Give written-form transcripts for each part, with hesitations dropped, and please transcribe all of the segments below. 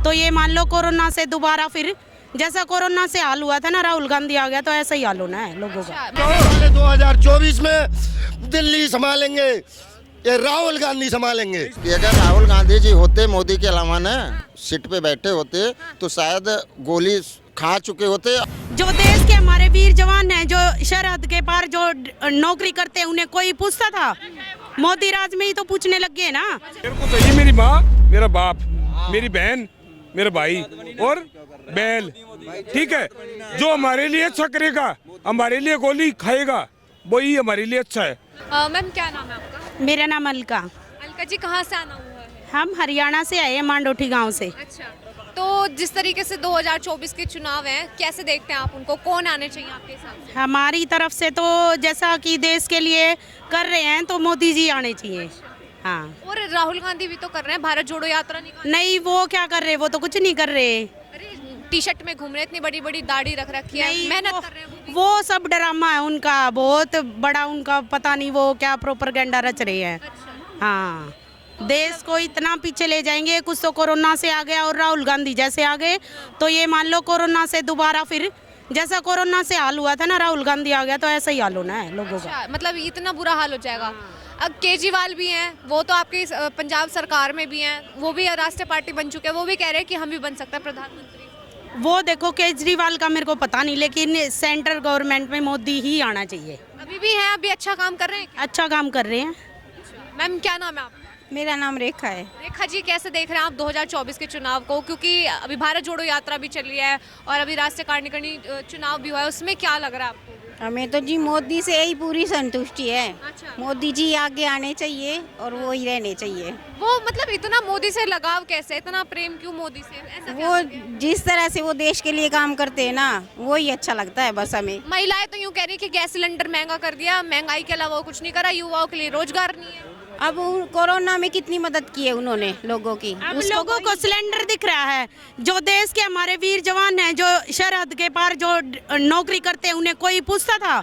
तो ये मान लो कोरोना से दोबारा फिर जैसा कोरोना से हाल हुआ था ना, राहुल गांधी आ गया तो ऐसा ही हाल होना है लोगों का। 2024 में दिल्ली संभालेंगे ये राहुल गांधी संभालेंगे। अगर राहुल गांधी जी होते मोदी के अलावा ना सीट पे बैठे होते तो शायद गोली खा चुके होते। जो देश के हमारे वीर जवान हैं, जो सरहद के पार जो नौकरी करते हैं, उन्हें कोई पूछता था? मोदी राज में ही तो पूछने लग गए ना। मेरे को चाहिए मेरी माँ, मेरा बाप, मेरी बहन, मेरा भाई और बैल, ठीक है। जो हमारे लिए अच्छा करेगा, हमारे लिए गोली खाएगा, वही हमारे लिए अच्छा है। मैम क्या नाम है आपका? मेरा नाम अलका। अलका जी कहाँ से आना हुआ है? हम हरियाणा से आए हैं, मांडोठी गांव से। अच्छा, तो जिस तरीके से 2024 के चुनाव हैं, कैसे देखते हैं आप उनको? कौन आने चाहिए आपके हिसाब से? हमारी तरफ से तो जैसा कि देश के लिए कर रहे हैं तो मोदी जी आने चाहिए। हाँ, और राहुल गांधी भी तो कर रहे हैं, भारत जोड़ो यात्रा निकाल। नहीं वो क्या कर रहे, वो तो कुछ नहीं कर रहे। अरे टी शर्ट में घूम रहे, इतनी बड़ी बड़ी दाढ़ी रख रखी है, नहीं, मेहनत वो- कर रहे हैं वो सब ड्रामा है उनका, बहुत बड़ा उनका, पता नहीं वो क्या प्रोपेगेंडा रच रहे हैं। हाँ, देश को इतना पीछे ले जाएंगे। कुछ तो कोरोना से आ गया और राहुल गांधी जैसे आ गए तो ये मान लो कोरोना से दोबारा फिर जैसा कोरोना से हाल हुआ था ना, राहुल गांधी आ गया तो ऐसा ही हाल होना है लोगों का। अच्छा, मतलब इतना बुरा हाल हो जाएगा। अब केजरीवाल भी हैं, वो तो आपकी पंजाब सरकार में भी हैं, वो भी राष्ट्रीय पार्टी बन चुके हैं, वो भी कह रहे हैं कि हम भी बन सकते हैं प्रधानमंत्री। वो देखो केजरीवाल का मेरे को पता नहीं, लेकिन सेंट्रल गवर्नमेंट में मोदी ही आना चाहिए। अभी भी हैं, अभी अच्छा काम कर रहे हैं क्या? अच्छा काम कर रहे हैं। मैम क्या नाम है आपका? मेरा नाम रेखा है। रेखा जी कैसे देख रहे हैं आप 2024 के चुनाव को? क्योंकि अभी भारत जोड़ो यात्रा भी चल रही है और अभी राष्ट्रीय कार्यकारिणी चुनाव भी हुआ है, उसमें क्या लग रहा है आपको? हमें तो जी मोदी से ही पूरी संतुष्टि है। अच्छा। मोदी जी आगे आने चाहिए और वो ही रहने चाहिए। वो मतलब इतना मोदी से लगाव कैसे, इतना प्रेम क्यों मोदी से? ऐसा क्या वो हो गया? जिस तरह से वो देश के लिए काम करते हैं ना, वो ही अच्छा लगता है बस हमें। महिलाएं तो यूँ कह रही कि गैस सिलेंडर महंगा कर दिया, महंगाई के अलावा वो कुछ नहीं करा, युवाओं के लिए रोजगार नहीं है। अब कोरोना में कितनी मदद की है उन्होंने लोगों की। अब लोगों को सिलेंडर दिख रहा है। जो देश के हमारे वीर जवान हैं, जो सरहद के पार जो नौकरी करते हैं, उन्हें कोई पूछता था?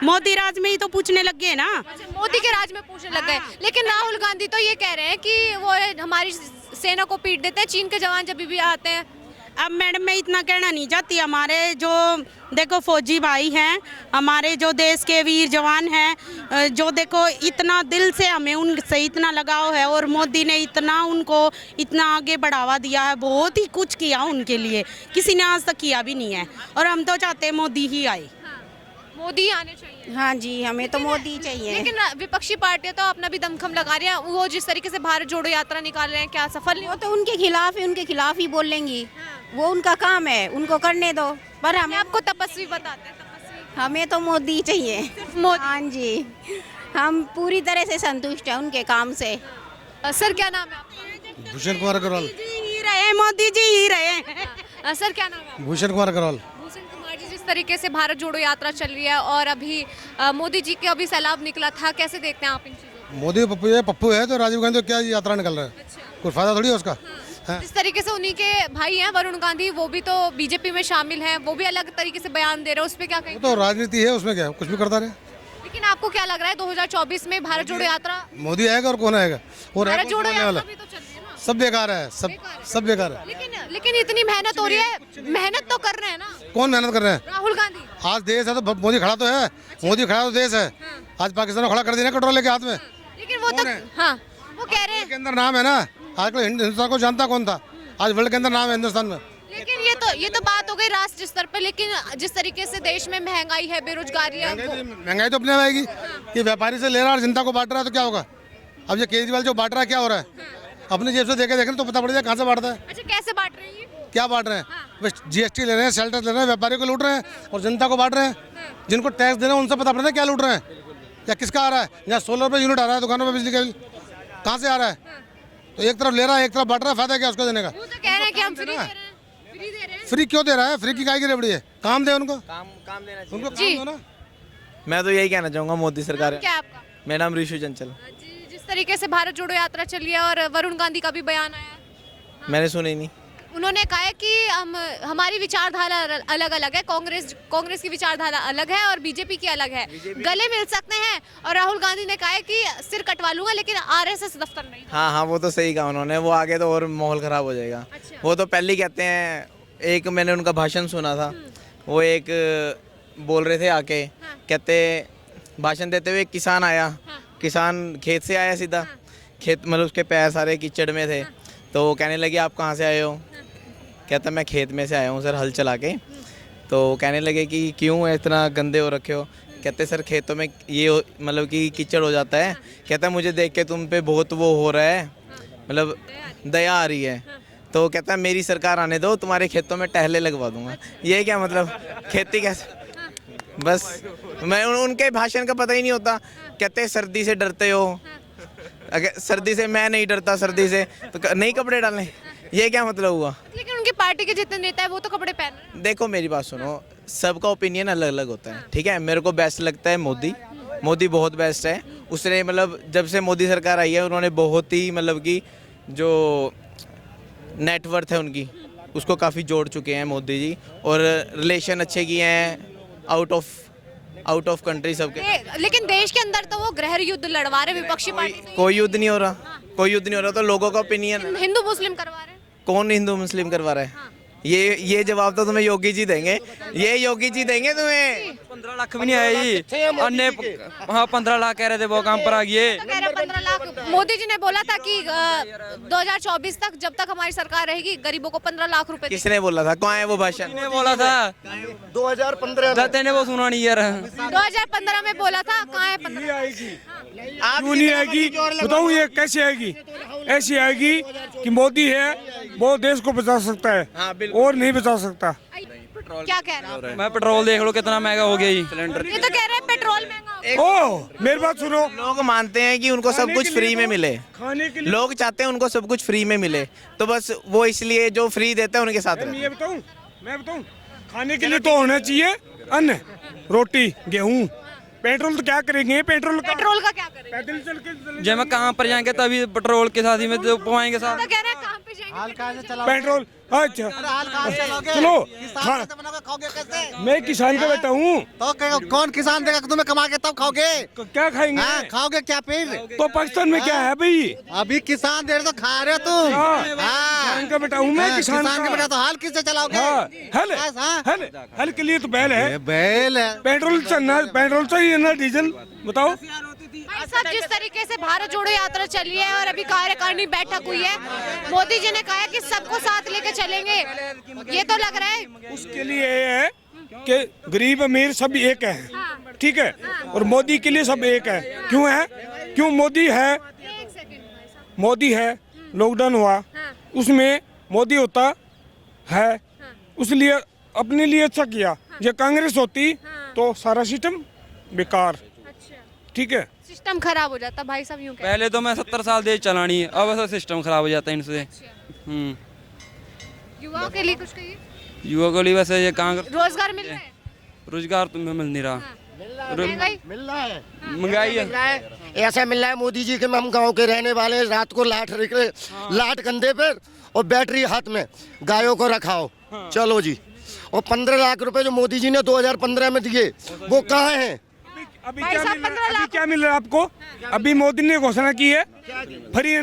मोदी राज में ही तो पूछने लग गए ना। मोदी के राज में पूछने लग गए। लेकिन राहुल गांधी तो ये कह रहे हैं कि वो हमारी सेना को पीट देते हैं, चीन के जवान जब भी आते हैं। अब मैडम मैं इतना कहना नहीं चाहती। हमारे जो देखो फौजी भाई हैं, हमारे जो देश के वीर जवान हैं, जो देखो इतना दिल से हमें उनसे इतना लगाव है और मोदी ने इतना उनको इतना आगे बढ़ावा दिया है, बहुत ही कुछ किया उनके लिए, किसी ने आज तक किया भी नहीं है। और हम तो चाहते हैं मोदी ही आए। मोदी आने चाहिए। हाँ जी, हमें तो मोदी चाहिए। लेकिन विपक्षी पार्टियां तो अपना भी दमखम लगा रही हैं। वो जिस तरीके से भारत जोड़ो यात्रा निकाल रहे हैं, क्या सफल नहीं वो तो उनके खिलाफ है, उनके खिलाफ ही बोलेंगी। वो उनका काम है, उनको करने दो। पर होते? हमें आपको तपस्वी बताते हैं, तपस्वी। हमें तो मोदी चाहिए। मोदी। हाँ जी, हम पूरी तरह से संतुष्ट हैं उनके काम से। सर क्या नाम है आपका? भूषण कुमार अग्रवाल। ही रहे मोदी जी ही रहे। सर क्या नाम है? भूषण कुमार अग्रवाल। भूषण कुमार जी, जिस तरीके से भारत जोड़ो यात्रा चल रही है और अभी मोदी जी के अभी सैलाब निकला था, कैसे देखते हैं आप इन चीजों मोदी पप्पू है तो राजीव गांधी तो क्या यात्रा निकल रहा है, कोई फायदा थोड़ी है उसका। को? जिस तरीके से उन्हीं के भाई हैं वरुण गांधी, वो भी तो बीजेपी में शामिल हैं, वो भी अलग तरीके से बयान दे रहे हैं, उस पर क्या वो कहेंगे? तो राजनीति है, उसमें क्या कुछ भी करता रहे। लेकिन आपको क्या लग रहा है 2024 में भारत जोड़ो यात्रा? मोदी आएगा और कौन आएगा? और भारत जोड़ो आने वाला यात्रा भी तो चल रही है ना। सब बेकार है, सब बेकार है। लेकिन इतनी मेहनत हो रही है, मेहनत तो कर रहे हैं ना कौन मेहनत कर रहे हैं? राहुल गांधी। आज देश है तो मोदी खड़ा तो है। मोदी खड़ा तो देश है। आज पाकिस्तान को खड़ा कर दिया ना कटोरा लेके हाथ में। लेकिन वो तो हाँ, वो कह रहे हैं। के अंदर नाम है ना, आजकल हिंदुस्तान को जानता कौन था, आज वर्ल्ड के अंदर नाम है हिंदुस्तान में। लेकिन ये तो बात हो गई राष्ट्र स्तर पे। लेकिन जिस तरीके से देश में महंगाई है, बेरोजगारी है, महंगाई तो अपने में आएगी। ये व्यापारी से ले रहा है और जनता को बांट रहा है तो क्या होगा? अब ये केजरीवाल जो बांट रहा है क्या हो रहा है? अपनी जेब से देखें तो पता पड़ जाए कहाँ से बांटता है, अच्छा कैसे बांट रहे हैं ये? क्या बांट रहे हैं। बस जीएसटी ले रहे हैं, शेल्टर ले रहे हैं, व्यापारी को लूट रहे हैं और जनता को बांट रहे हैं। जिनको टैक्स दे रहे हैं उनसे पता पड़ता है क्या लूट रहे हैं या किसका आ रहा है। यहाँ 16 रुपये यूनिट आ रहा है दुकानों में बिजली का बिल, कहाँ से आ रहा है? तो एक तरफ ले रहा है, एक तरफ बांट रहा है, फायदा क्या उसको देने का? वो तो कह रहे हैं कि हम फ्री दे रहे हैं, फ्री दे रहे हैं। फ्री क्यों दे रहा है? फ्री की काय की रेवड़ी है? काम दे उनको, काम देना चाहिए। उनको जी। काम दो ना। मैं तो यही कहना चाहूँगा मोदी सरकार। क्या है आपका? मेरा नाम ऋषु चंचल। जिस तरीके से भारत जोड़ो यात्रा चल रही है और वरुण गांधी का भी बयान आया है, मैंने सुनी नहीं। उन्होंने कहा है कि हमारी विचारधारा अलग अलग है, कांग्रेस की विचारधारा अलग है और बीजेपी की अलग है, गले मिल सकते हैं। और राहुल गांधी ने कहा है कि सिर कटवा लूंगा लेकिन आरएसएस दफ्तर नहीं। हाँ हाँ, वो तो सही कहा उन्होंने। वो आगे तो और माहौल खराब हो जाएगा। अच्छा, वो तो पहले ही कहते हैं। एक मैंने उनका भाषण सुना था, वो एक बोल रहे थे आके, कहते भाषण देते हुए एक किसान आया, किसान खेत से आया सीधा, खेत मतलब उसके पैर सारे कीचड़ में थे, तो वो कहने लगे आप कहाँ से आए हो? कहता मैं खेत में से आया हूँ सर, हल चला के। तो वो कहने लगे कि क्यों इतना गंदे हो रखे हो? कहते सर खेतों में ये मतलब कि कीचड़ हो जाता है। कहता मुझे देख के तुम पे बहुत वो हो रहा है, मतलब दया आ रही है। तो कहता है मेरी सरकार आने दो, तुम्हारे खेतों में टहले लगवा दूंगा। ये क्या मतलब, खेती कैसे? बस मैं उनके भाषण का पता ही नहीं होता। कहते सर्दी से डरते हो, अगर सर्दी से मैं नहीं डरता, सर्दी से तो नहीं कपड़े डालें, ये क्या मतलब हुआ? लेकिन उनकी पार्टी के जितने नेता है वो तो कपड़े पहन रहे हैं। देखो मेरी बात सुनो, सबका ओपिनियन अलग अलग होता है, ठीक है। मेरे को बेस्ट लगता है मोदी, मोदी बहुत बेस्ट है। उसने मतलब जब से मोदी सरकार आई है उन्होंने बहुत ही मतलब कि जो नेटवर्थ है उनकी उसको काफ़ी जोड़ चुके हैं मोदी जी, और रिलेशन अच्छे किए हैं आउट ऑफ कंट्री सबके। लेकिन देश के अंदर तो वो गृह युद्ध लड़वा रहे विपक्षी पार्टी से। कोई युद्ध नहीं हो रहा, कोई युद्ध नहीं हो रहा, तो लोगों का ओपिनियन। हिंदू मुस्लिम करवा रहे हैं। कौन हिंदू मुस्लिम करवा रहा है? ये जवाब तो तुम्हें योगी जी देंगे, ये योगी जी देंगे तुम्हें। 15 लाख भी नहीं आया जी, अन्य हाँ 15 लाख कह रहे थे, वो काम पर आ गए। तो कह रहे 15 लाख। मोदी जी ने बोला था कि 2024 तक जब तक हमारी सरकार रहेगी गरीबों को 15 लाख रुपए। किसने बोला था? कहाँ है वो भाषण? किसने बोला था? 2015 ने वो सुना नहीं यार। 2015 में बोला था, कहाँ है 15? क्यों नहीं आएगी बताऊँ? ये कैसे आएगी? ऐसी आएगी कि मोदी है वो देश को बचा सकता है, और नहीं बचा सकता। क्या कह रहे हैं? मैं पेट्रोल देख लो कितना महंगा हो गया ही सिलेंडर। ये तो कह रहे हैं पेट्रोल महंगा हो गया। ओह मेरी बात सुनो, लोग मानते हैं कि उनको सब कुछ फ्री में मिले, खाने के लिए लोग चाहते हैं उनको सब कुछ फ्री में मिले, तो बस वो इसलिए जो फ्री देते हैं उनके साथ रहते हैं। मैं बताऊं खाने के लिए तो होना चाहिए अन्न, रोटी, गेहूं। पेट्रोल तो क्या करेंगे? पेट्रोल का क्या करेंगे? पैदल चल के जब मैं कहाँ पर जाएंगे तभी पेट्रोल के साथ ही में तो पवाएंगे साथ। तो कह रहे हैं कहाँ पे जाएंगे? पेट्रोल। अच्छा सुनो, मैं किसान का बेटा हूँ। तो कौन किसान देगा तुम्हें कमा के तब खाओगे? क्या खाएंगे? खाओगे क्या फिर? तो पाकिस्तान में क्या है भाई? अभी किसान दे रहे तो खा रहे हो तुम। किसान का बेटा हूँ मैं, किसान का बेटा तो हाल किससे चलाओगे? हल के लिए तो बैल है, बैल है। पेट्रोल चलना, पेट्रोल चाहिए ना डीजल। बताओ भाई साहब, जिस तरीके से भारत जोड़ो यात्रा चली है और अभी कार्यकारिणी बैठक हुई है, मोदी जी ने कहा है कि सबको साथ लेके चलेंगे, ये तो लग रहा है उसके लिए ये है कि गरीब अमीर सब एक है, ठीक है, और मोदी के लिए सब एक है। क्यों है? क्यों मोदी है? मोदी है, लॉकडाउन हुआ उसमें मोदी होता है, उसलिए अपने लिए अच्छा किया। जब कांग्रेस होती तो सारा सिस्टम बेकार, ठीक है, सिस्टम खराब हो जाता। भाई साहब यूं पहले तो मैं 70 साल देश चलानी है, अब ऐसा सिस्टम खराब हो जाता है इनसे। युवाओं के लिए कुछ कहिए। युवा को लिए वैसे ये कहाँ रोजगार मिल रहा है? रोजगार तुम्हें मिल नहीं रहा, महंगाई महंगाई है। ऐसा मिल रहा है मोदी जी के, हम गांव के रहने वाले, रात को लाट कंधे पर और बैटरी हाथ में, गायों को रखाओ, चलो जी। और 15 लाख रुपए जो मोदी जी ने 2015 में दिए वो कहाँ हैं? अभी क्या मिल रहा है आपको? अभी मोदी ने घोषणा की है फ्री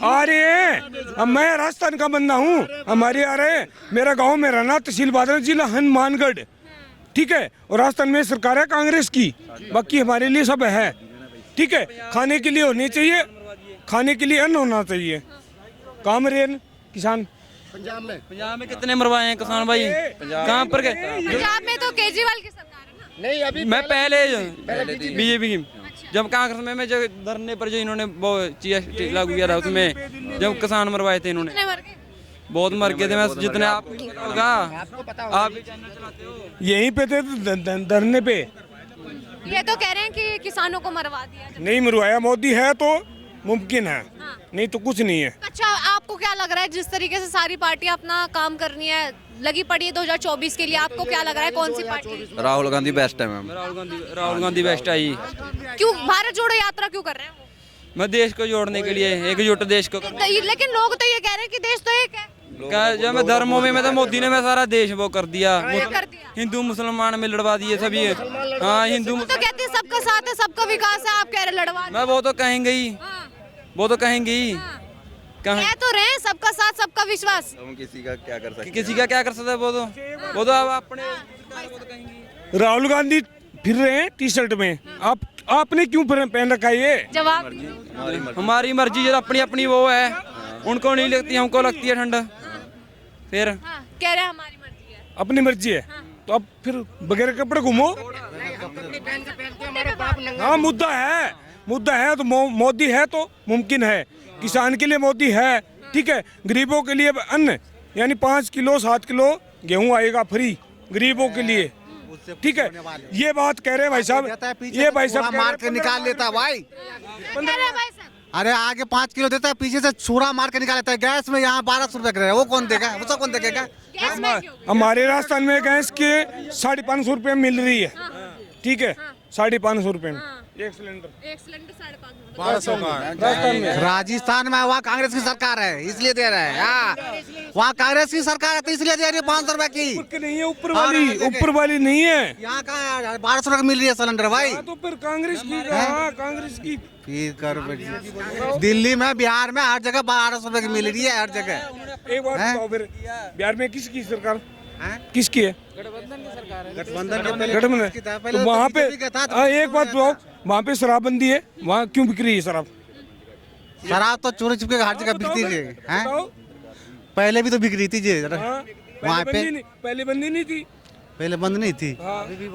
आ रहे हैं। अब मैं राजस्थान का बंदा हूँ, हमारे आ रहे हैं। मेरा गांव में रहना, तहसील बादल जिला हनुमानगढ़, ठीक है, और राजस्थान में सरकार है कांग्रेस की, बाकी हमारे लिए सब है, ठीक है। खाने के लिए होनी चाहिए, खाने के लिए अन्न होना चाहिए। काम रेन किसान पंजाब में कितने मरवाए हैं किसान भाई? कहाँ पर गए? पंजाब में तो केजरीवाल की सरकार है ना। नहीं, अभी मैं पहले बीजेपी की, जब कांग्रेस में जो धरने पर जो इन्होंने वो GST लागू किया था उसमें जब किसान मरवाए थे इन्होंने, कितने मर गए? बहुत मर गए थे। मैं जितने आप होगा आप भी चैनल चलाते हो, यहीं पे थे धरने पे। ये तो कह रहे हैं कि किसानों को मरवा दिया। नहीं मरवाया, मोदी है तो मुमकिन है, नहीं तो कुछ नहीं है। अच्छा, आपको क्या लग रहा है जिस तरीके से सारी पार्टियां अपना काम करनी है, लगी पड़ी है 2024 के लिए, आपको क्या लग रहा है कौन सी पार्टी? राहुल गांधी बेस्ट है ma'am. Rahul Gandhi best I. क्यों भारत जोड़ो यात्रा क्यों कर रहे हैं वो? मैं देश को जोड़ने के लिए, एकजुट देश को। लेकिन लोग तो ये कह रहे हैं कि देश तो एक है। जब मैं धर्मों में तो मोदी ने मैं सारा देश वो कर दिया, कर दिया। हिंदू मुसलमान में लड़वा दिए सभी। हाँ हिंदू तो कहते हैं सबका साथ है, सबका विकास है, आप कह रहे लड़वा। मैं वो तो कहेंगे ही, वो तो कहेंगे ही, कह तो रहे हैं सबका साथ सबका विश्वास। हम किसी का क्या कर सकते किसी का क्या कर सकते हैं वो तो अब अपने वो तो कहेंगी। राहुल गांधी फिर रहे हैं टी शर्ट में, आपने क्यों पहन रखा है ये? जवाब हमारी मर्जी, जो अपनी अपनी वो है, उनको नहीं लगती, हमको लगती है ठंड। फिर हाँ, कह रहे हैं हमारी मर्जी है। अपनी मर्जी है तो अब फिर बगैर कपड़े घूमो। हाँ, मुद्दा है तो मोदी है तो मुमकिन है। किसान के लिए मोदी है, ठीक है। गरीबों के लिए अन्न, यानी 5 किलो 7 किलो गेहूं आएगा फ्री गरीबों के लिए, ठीक है। ये बात कह रहे हैं भाई साहब, ये भाई साहब मार के निकाल लेता है भाई। कह रहे हैं भाई साहब। अरे आगे 5 किलो देता है, पीछे से छुरा मार के निकाल लेता है। गैस में यहाँ 1200 रुपए कर रहे हैं, वो कौन देगा? वो कौन देगा? गैस में क्यों? हमारे राजस्थान में गैस के 550 रुपये में मिल रही है, ठीक है। 550 रुपये में एक सिलेंडर 550। राजस्थान में वहाँ कांग्रेस की सरकार है इसलिए दे रहे हैं। हाँ, वहाँ कांग्रेस की सरकार है तो इसलिए दे रही है 500 रुपए की। नहीं है, ऊपर वाली नहीं है। यहाँ का 1200 रुपए मिल रही है सिलेंडर भाई। तो फिर कांग्रेस की, हाँ, कांग्रेस की फिर कर दिल्ली में, बिहार में हर जगह 1200 रुपए की मिल रही है, हर जगह। एक बात बताओ, फिर बिहार में किसकी सरकार, किसकी है? गठबंधन तो वहाँ पे एक बात बताओ, वहाँ पे शराबबंदी है, वहाँ क्यों बिक रही है शराब? शराब तो चोरी छुपके हर जगह बिकती है। पहले भी तो बिक रही थी जी वहाँ पे। पहले बंदी नहीं थी, पहले बंद नहीं थी,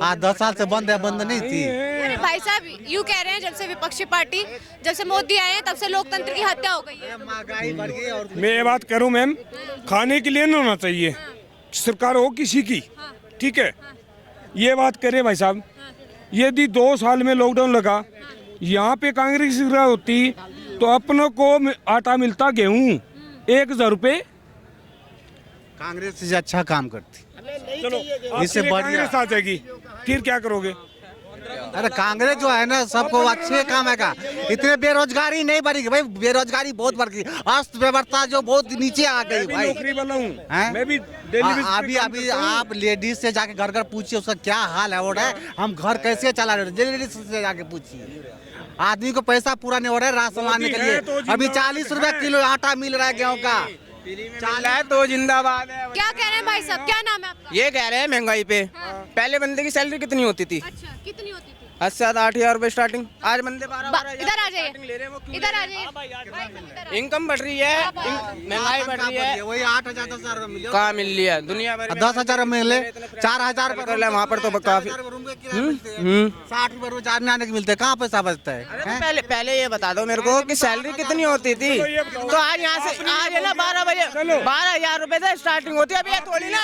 आज 10 साल से बंद है, बंद नहीं थी। अरे भाई साहब यूँ कह रहे हैं जब से विपक्षी पार्टी, जब से मोदी आए हैं तब से लोकतंत्र की हत्या हो गई है। महंगाई बढ़ गई और मैं ये बात करूँ मैम, खाने के लिए नहीं होना चाहिए, सरकार हो किसी की, ठीक है। ये बात करें भाई साहब, यदि 2 साल में लॉकडाउन लगा, यहाँ पे कांग्रेस की सरकार होती तो अपनों को आटा मिलता गेहूँ 1000 रुपये। कांग्रेस से अच्छा काम करती। चलो इससे बढ़िया कांग्रेस आ जाएगी, फिर क्या करोगे? अरे कांग्रेस जो है ना सबको अच्छे काम है का। इतने बेरोजगारी नहीं बढ़ेगी भाई, बेरोजगारी बहुत बढ़ गई, अर्थव्यवस्था जो बहुत नीचे आ गई भाई। नौकरी वाला हूँ मैं भी, अभी आप लेडीज से जाके घर घर पूछिए उसका क्या हाल है, वो है हम घर कैसे चला रहे, लेडीज से जाके पूछिए। आदमी को पैसा पूरा नहीं हो रहा है राशन लाने के लिए। अभी 40 रुपए किलो आटा मिल रहा है गेहूँ का, चल है तो जिंदाबाद है। क्या कह रहे हैं भाई साहब, क्या नाम है आपका? ये कह रहे हैं महंगाई पे। पहले बंदे की सैलरी कितनी होती थी? अच्छा, कितनी होती थी? 8,000 रुपए स्टार्टिंग, आज बंदे 12,000 इधर आ जाइए, इधर आ जाइए। इनकम बढ़ रही है, महंगाई बढ़ रही है, वही 8,000 10,000 मिले, कहाँ मिल रही है दुनिया भर में? 10,000 मिले, 4,000 कर ले वहाँ पर तो काफी। 60 रुपए रोज आने के मिलते हैं, कहाँ पैसा बचता है? पहले ये बता दो मेरे को कि सैलरी कितनी होती थी? तो आज यहाँ से आज है ना 12 बजे 12,000 रुपए से स्टार्टिंग होती है। अब ये थोड़ी ना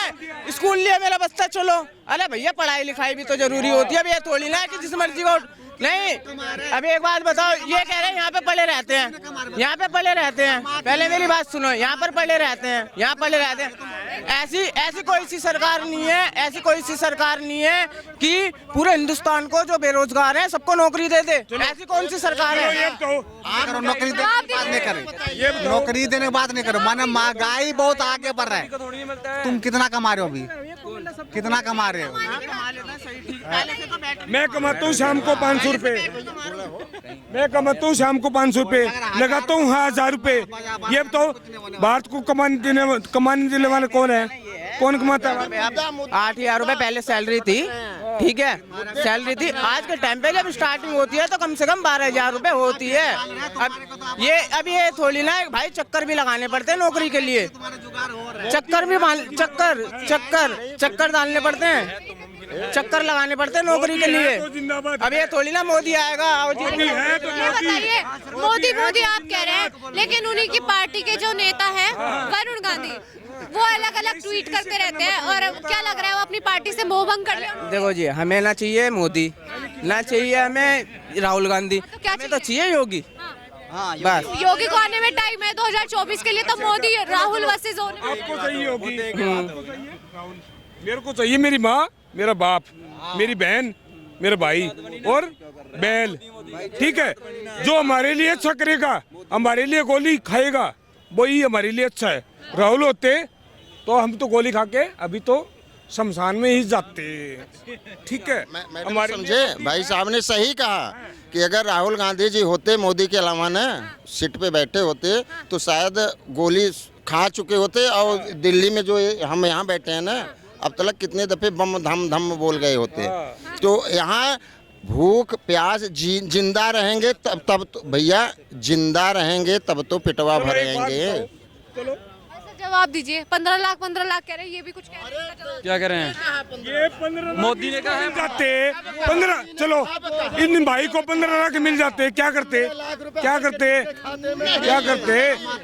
स्कूल लिया मेरा बच्चा चलो, अरे भैया पढ़ाई लिखाई भी तो जरूरी होती है। अब ये थोड़ी ना कि जिस मर्जी को नहीं। अभी एक बात बताओ, ये कह रहे हैं यहाँ पे पढ़े रहते हैं, यहाँ पे पढ़े रहते हैं। पहले मेरी बात सुनो, यहाँ पर पढ़े रहते हैं, यहाँ पढ़े रहते हैं। ऐसी कोई सी सरकार नहीं है, ऐसी कोई सी सरकार नहीं है कि पूरे हिंदुस्तान को जो बेरोजगार है सबको नौकरी दे दे। ऐसी कौन सी सरकार है? नौकरी देने की बात नहीं करें, नौकरी देने की बात नहीं करो, माने महंगाई बहुत आगे बढ़ रहा है। तुम कितना कमा रहे हो अभी, कितना कमा रहे हो? मैं कमाता हूँ शाम को 500 रुपए, मैं कमाता हूँ शाम को 500 रुपए, लगाता हूँ 1000 रुपए। ये बताओ भारत को कमाने देने वाले कौन है? कौन कमाता है? 8,000 रुपए पहले सैलरी थी, ठीक है, सैलरी थी। आज के टाइम पे जब स्टार्टिंग होती है तो कम से कम 12,000 रुपए होती है। अब ये थोड़ी ना भाई, चक्कर भी लगाने पड़ते हैं नौकरी के लिए, चक्कर डालने पड़ते हैं, चक्कर लगाने पड़ते हैं नौकरी के लिए। अब ये थोड़ी ना मोदी आएगा और ये बताइए, मोदी आप कह रहे हैं, लेकिन उन्हीं की पार्टी के जो नेता हैं वरुण गांधी, वो अलग अलग ट्वीट करते रहते हैं और क्या लग रहा है वो अपनी पार्टी से मोहभंग कर ले। देखो जी, हमें ना चाहिए मोदी, ना चाहिए हमें राहुल गांधी, हमें तो चाहिए योगी। बस योगी को आने में टाइम है, 2024 के लिए तो मोदी राहुल वर्सेस आपको चाहिए योगी, मेरे को चाहिए मेरी माँ, मेरा बाप, मेरी बहन, मेरा भाई और बैल, ठीक है। जो हमारे लिए अच्छा करेगा, हमारे लिए गोली खाएगा, वही हमारे लिए अच्छा है। राहुल होते तो हम तो गोली खा के अभी तो शमशान में ही जाते, ठीक है। हमारे समझे भाई साहब ने सही कहा कि अगर राहुल गांधी जी होते मोदी के अलावा ना सीट पे बैठे होते तो शायद गोली खा चुके होते और दिल्ली में जो हम यहाँ बैठे हैं ना अब तक कितने दफ़े बम धम धम बोल गए होते। तो यहाँ भूख प्यास जिंदा रहेंगे तब तो भैया जिंदा रहेंगे तब तो पिटवा भरेंगे। जवाब दीजिए। 15 लाख कह रहे हैं, ये भी कुछ कह रहे हैं। क्या कह रहे हैं? ये 15 मोदी ने कहा है जाते 15 चलो इन भाई को 15 लाख मिल जाते क्या करते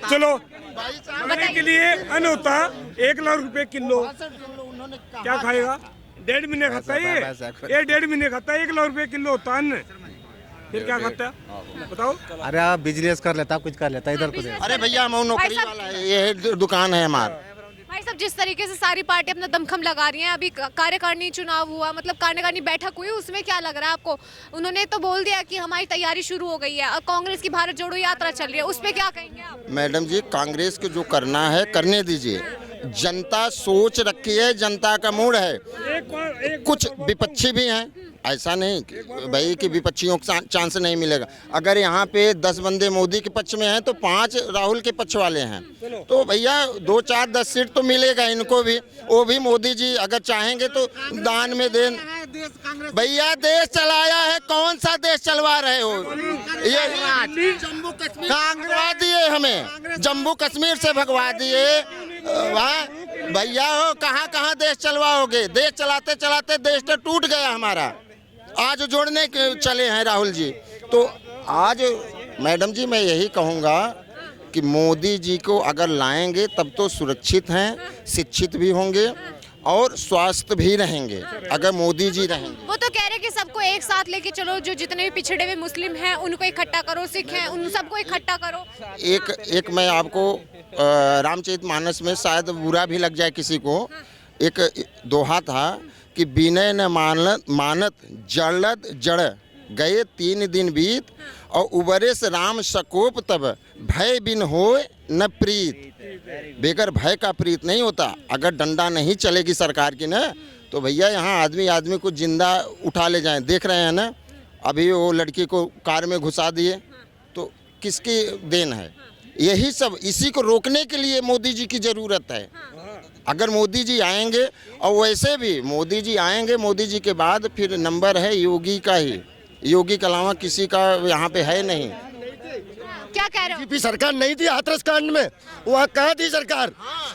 चलो खाने के लिए अन्न होता 1 लाख रुपए किलो क्या खाएगा? 1.5 महीने खाता है ये 1.5 महीने खाता है 1 लाख रुपए किलो होता अन्न फिर क्या खाता है बताओ? अरे आप बिजनेस कर लेता कुछ कर लेता इधर कुछ। अरे भैया हम नौकरी वाला है, ये दुकान है हमारा। भाई साहब जिस तरीके से सारी पार्टी अपना दमखम लगा रही हैं, अभी कार्यकारिणी चुनाव हुआ, मतलब कार्यकारिणी बैठक हुई, उसमें क्या लग रहा है आपको? उन्होंने तो बोल दिया कि हमारी तैयारी शुरू हो गई है और कांग्रेस की भारत जोड़ो यात्रा चल रही है, उस पर क्या कहेंगे आप? मैडम जी कांग्रेस को जो करना है करने दीजिए। जनता सोच रखी है, जनता का मूड है। कुछ विपक्षी भी हैं, ऐसा नहीं भाई कि विपक्षियों को चांस नहीं मिलेगा। अगर यहाँ पे 10 बंदे मोदी के पक्ष में हैं तो 5 राहुल के पक्ष वाले हैं, तो भैया 2 4 10 सीट तो मिलेगा इनको भी। वो भी मोदी जी अगर चाहेंगे तो दान में दें। भैया देश चलाया है, कौन सा देश चलवा रहे हो? ये भगवा दिए हमें, जम्मू कश्मीर से भगवा दिए। वहाँ भैया हो कहाँ देश चलवाओगे? देश चलाते चलाते देश तो टूट गया हमारा। आज जोड़ने के चले हैं राहुल जी। तो आज मैडम जी मैं यही कहूँगा कि मोदी जी को अगर लाएंगे तब तो सुरक्षित हैं, शिक्षित भी होंगे और स्वस्थ भी रहेंगे अगर मोदी जी रहेंगे। वो तो कह रहे कि सबको एक साथ लेके चलो, जो जितने भी पिछड़े हुए मुस्लिम हैं उनको इकट्ठा करो, सिख हैं उन सबको इकट्ठा करो। एक मैं आपको रामचरितमानस में शायद बुरा भी लग जाए किसी को, एक दोहा था कि विनय न मानत जड़त जड़ गए 3 दिन बीत और उबरे से राम सकोप तब भय बिन होए न प्रीत। बेगर भय का प्रीत नहीं होता। अगर डंडा नहीं चलेगी सरकार की ना तो भैया यहाँ आदमी को जिंदा उठा ले जाएं। देख रहे हैं ना अभी वो लड़की को कार में घुसा दिए, तो किसकी देन है? यही सब इसी को रोकने के लिए मोदी जी की ज़रूरत है। अगर मोदी जी आएंगे, और वैसे भी मोदी जी आएंगे, मोदी जी के बाद फिर नंबर है योगी का ही। योगी के अलावा किसी का यहाँ पे है नहीं। क्या कह रहे हो? बीजेपी सरकार नहीं थी हाथरस कांड में, वहाँ कहाँ थी सरकार?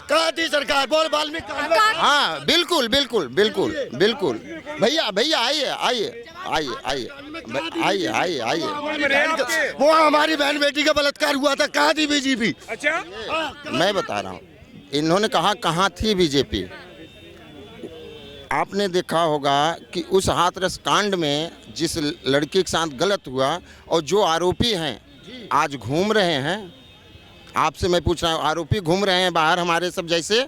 कहाँ थी सरकार? बोल वाल्मीकि। हाँ बिल्कुल बिल्कुल बिल्कुल बिल्कुल। भैया आइए। वो हमारी बहन बेटी का बलात्कार हुआ था, कहाँ थी बीजेपी? अच्छा मैं बता रहा हूँ, इन्होंने कहा कहाँ थी बीजेपी। आपने देखा होगा कि उस हाथरस कांड में जिस लड़की के साथ गलत हुआ और जो आरोपी हैं आज घूम रहे हैं, आपसे मैं पूछ रहा हूँ, आरोपी घूम रहे हैं बाहर हमारे सब जैसे।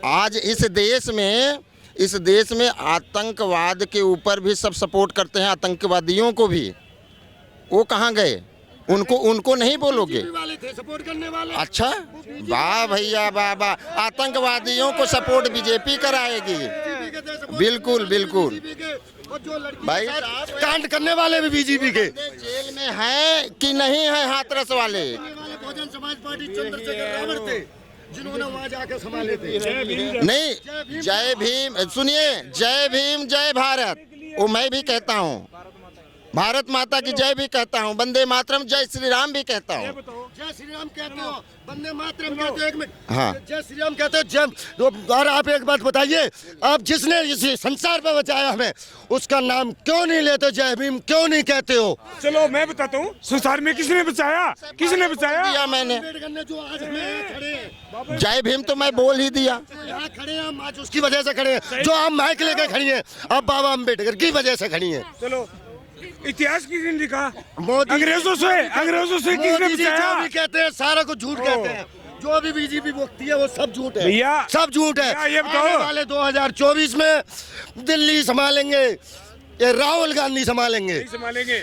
आज इस देश में आतंकवाद के ऊपर भी सब सपोर्ट करते हैं, आतंकवादियों को भी। वो कहाँ गए? उनको नहीं बोलोगे? सपोर्ट करने वाले। अच्छा वाह भैया वाह। आतंकवादियों को सपोर्ट बीजेपी कराएगी। बिल्कुल भाई कांड करने वाले भी बीजेपी के जेल में हैं कि नहीं है हाथरस वाले? बहुजन समाज पार्टी चंद्रशेखर रावत थे जिन्होंने वहाँ जाकर संभाले थे। नहीं, जय भीम सुनिए, जय भीम जय भारत वो मैं भी कहता हूँ, भारत माता की जय भी कहता हूँ, वंदे मातरम जय श्री राम भी कहता हूँ। जय श्री राम कहते हो, वंदे मातरम कहते हो, एक मिनट। हाँ जय श्री राम कहते हो, जय। और आप एक बात बताइए, आप जिसने इस संसार पर बचाया हमें उसका नाम क्यों नहीं लेते? जय भीम क्यों नहीं कहते हो? चलो मैं बताता हूँ, संसार में किसने बचाया? दिया मैंने। जो आज हमें खड़े हैं, जय भीम तो मैं बोल ही दिया। यहाँ खड़े हैं हम, आज उसकी वजह से खड़े हैं। जो हम माइक लेकर खड़ी हैं, अब बाबा अम्बेडकर की वजह से खड़ी हैं। चलो इतिहास किसने लिखा? मोदी। अंग्रेजों से किसने बचाया? जो भी कहते हैं सारा कुछ झूठ कहते हैं। जो भी बीजेपी बोलती है वो सब झूठ है भैया, सब झूठ है। ये बताओ, आने वाले 2024 में दिल्ली संभालेंगे ये राहुल गांधी संभालेंगे।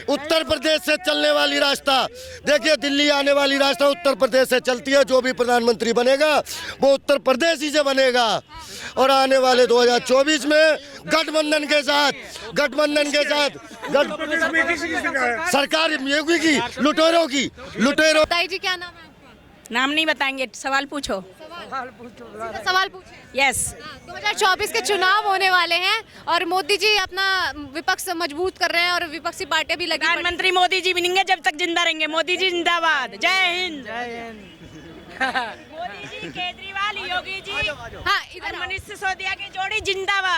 उत्तर प्रदेश से चलने वाली रास्ता, देखिए दिल्ली आने वाली रास्ता उत्तर प्रदेश से चलती है। जो भी प्रधानमंत्री बनेगा वो उत्तर प्रदेश ही से बनेगा। और आने वाले 2024 में गठबंधन के साथ सरकार योगी की, लुटेरों की, लुटेरों। ताई जी क्या नाम है आपका? नाम नहीं बताएंगे, सवाल पूछो। सवाल पूछे। यस। 2024 के चुनाव होने वाले हैं और मोदी जी अपना विपक्ष मजबूत कर रहे हैं और विपक्षी पार्टियां भी लगी। प्रधानमंत्री मोदी जी बनेंगे जब तक जिंदा रहेंगे। मोदी जी जिंदाबाद। जय हिंद। मोदी जी, केजरीवाल, योगी जी, हाँ इधर मनीष सिसोदिया की जोड़ी जिंदाबाद।